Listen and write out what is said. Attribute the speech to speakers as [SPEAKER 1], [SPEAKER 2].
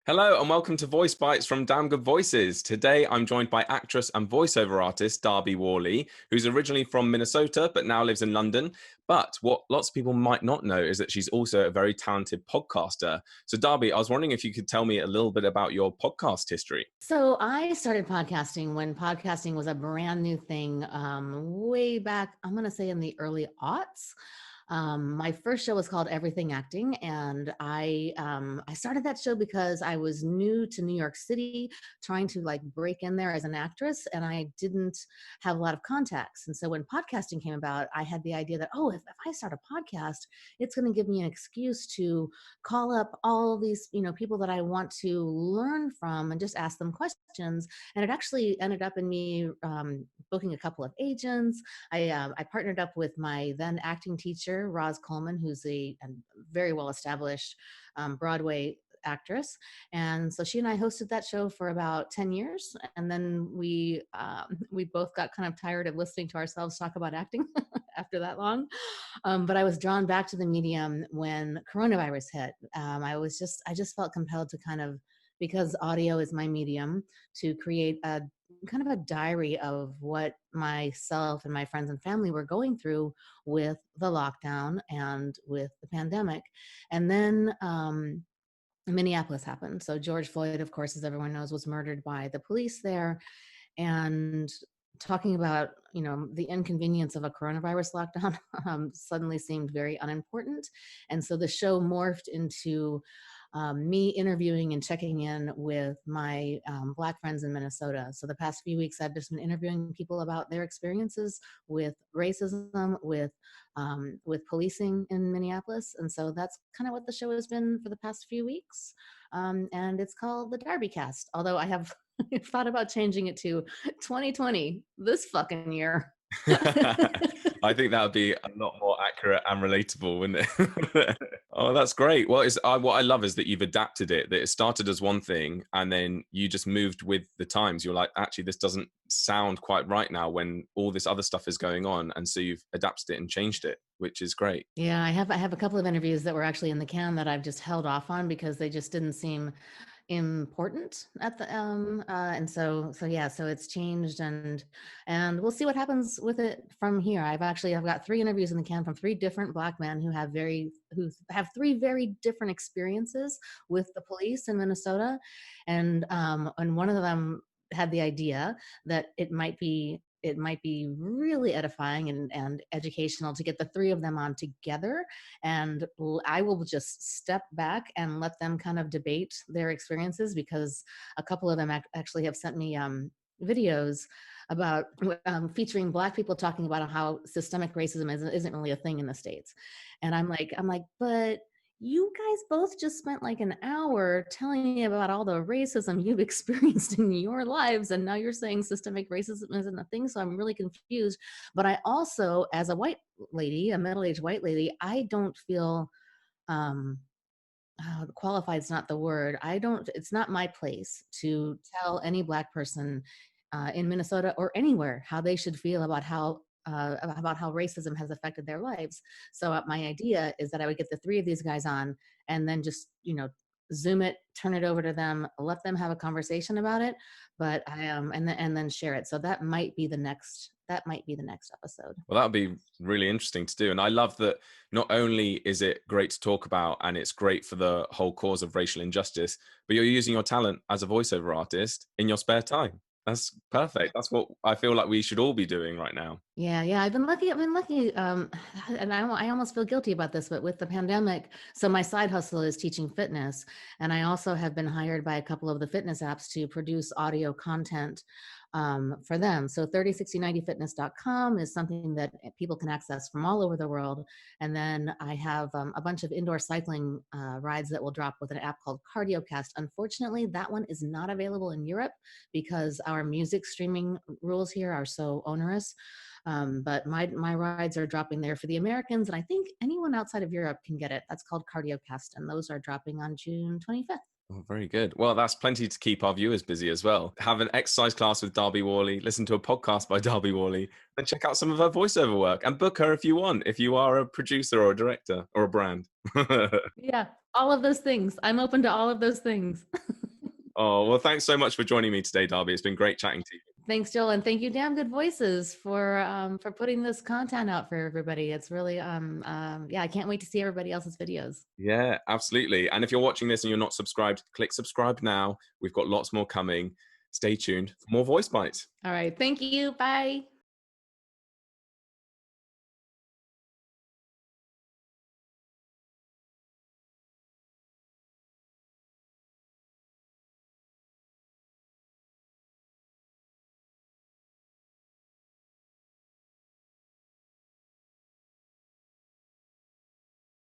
[SPEAKER 1] Hello and welcome to Voice Bites from Damn Good Voices. Today I'm joined by actress and voiceover artist Darby Worley, who's originally from Minnesota but now lives in London. But what lots of people might not know is that she's also a very talented podcaster. So Darby, I was wondering if you could tell me a little bit about your podcast history.
[SPEAKER 2] So I started podcasting when podcasting was a brand new thing, way back, I'm going to say in the early aughts. My first show was called Everything Acting, and I started that show because I was new to New York City, trying to like break in there as an actress, and I didn't have a lot of contacts. And so when podcasting came about, I had the idea that, oh, if I start a podcast, it's going to give me an excuse to call up all of these, people that I want to learn from and just ask them questions. And it actually ended up in me booking a couple of agents. I partnered up with my then acting teacher, Roz Coleman, who's a very well established Broadway actress. And so she and I hosted that show for about 10 years. And then we both got kind of tired of listening to ourselves talk about acting after that long. But I was drawn back to the medium when coronavirus hit. I just felt compelled to kind of, because audio is my medium, to create a kind of a diary of what myself and my friends and family were going through with the lockdown and with the pandemic. And then Minneapolis happened. So George Floyd, of course, as everyone knows, was murdered by the police there. And talking about, the inconvenience of a coronavirus lockdown suddenly seemed very unimportant. And so the show morphed into me interviewing and checking in with my Black friends in Minnesota. So the past few weeks, I've just been interviewing people about their experiences with racism, with policing in Minneapolis. And so that's kind of what the show has been for the past few weeks. And it's called the Darby Cast, although I have thought about changing it to 2020, this fucking year.
[SPEAKER 1] I think that would be a lot more accurate and relatable, wouldn't it? Oh, that's great. Well, what I love is that you've adapted it, that it started as one thing and then you just moved with the times. You're like, actually, this doesn't sound quite right now when all this other stuff is going on. And so you've adapted it and changed it, which is great.
[SPEAKER 2] Yeah, I have a couple of interviews that were actually in the can that I've just held off on because they just didn't seem important at the and so yeah, so it's changed, and we'll see what happens with it from here. I've got 3 interviews in the can from 3 different Black men who have 3 very different experiences with the police in Minnesota. And one of them had the idea that it might be really edifying and educational to get the 3 of them on together. And I will just step back and let them kind of debate their experiences, because a couple of them actually have sent me videos about featuring Black people talking about how systemic racism isn't really a thing in the States. And I'm like, but you guys both just spent like an hour telling me about all the racism you've experienced in your lives, and now you're saying systemic racism isn't a thing. So I'm really confused. But I also, as a white lady, a middle-aged white lady, I don't feel um qualified is not the word. It's not my place to tell any Black person in Minnesota or anywhere how they should feel about how racism has affected their lives. So my idea is that I would get the 3 of these guys on, and then just Zoom it, turn it over to them, let them have a conversation about it. But and then share it. So that might be the next episode.
[SPEAKER 1] Well, that would be really interesting to do. And I love that not only is it great to talk about and it's great for the whole cause of racial injustice, but you're using your talent as a voiceover artist in your spare time. That's perfect. That's what I feel like we should all be doing right now.
[SPEAKER 2] Yeah, yeah, I've been lucky, and I almost feel guilty about this, but with the pandemic, so my side hustle is teaching fitness, and I also have been hired by a couple of the fitness apps to produce audio content for them. So 306090fitness.com is something that people can access from all over the world. And then I have a bunch of indoor cycling rides that will drop with an app called CardioCast. Unfortunately, that one is not available in Europe because our music streaming rules here are so onerous. But my rides are dropping there for the Americans, and I think anyone outside of Europe can get it. That's called CardioCast, and those are dropping on June 25th.
[SPEAKER 1] Oh, very good. Well, that's plenty to keep our viewers busy as well. Have an exercise class with Darby Worley, listen to a podcast by Darby Worley, and check out some of her voiceover work and book her if you want, if you are a producer or a director or a brand.
[SPEAKER 2] Yeah, all of those things. I'm open to all of those things.
[SPEAKER 1] Oh, well, thanks so much for joining me today, Darby. It's been great chatting to you.
[SPEAKER 2] Thanks, Joel, and thank you, Damn Good Voices, for putting this content out for everybody. It's really yeah, I can't wait to see everybody else's videos.
[SPEAKER 1] Yeah, absolutely. And if you're watching this and you're not subscribed, click subscribe now. We've got lots more coming. Stay tuned for more Voice Bites.
[SPEAKER 2] All right, thank you. Bye.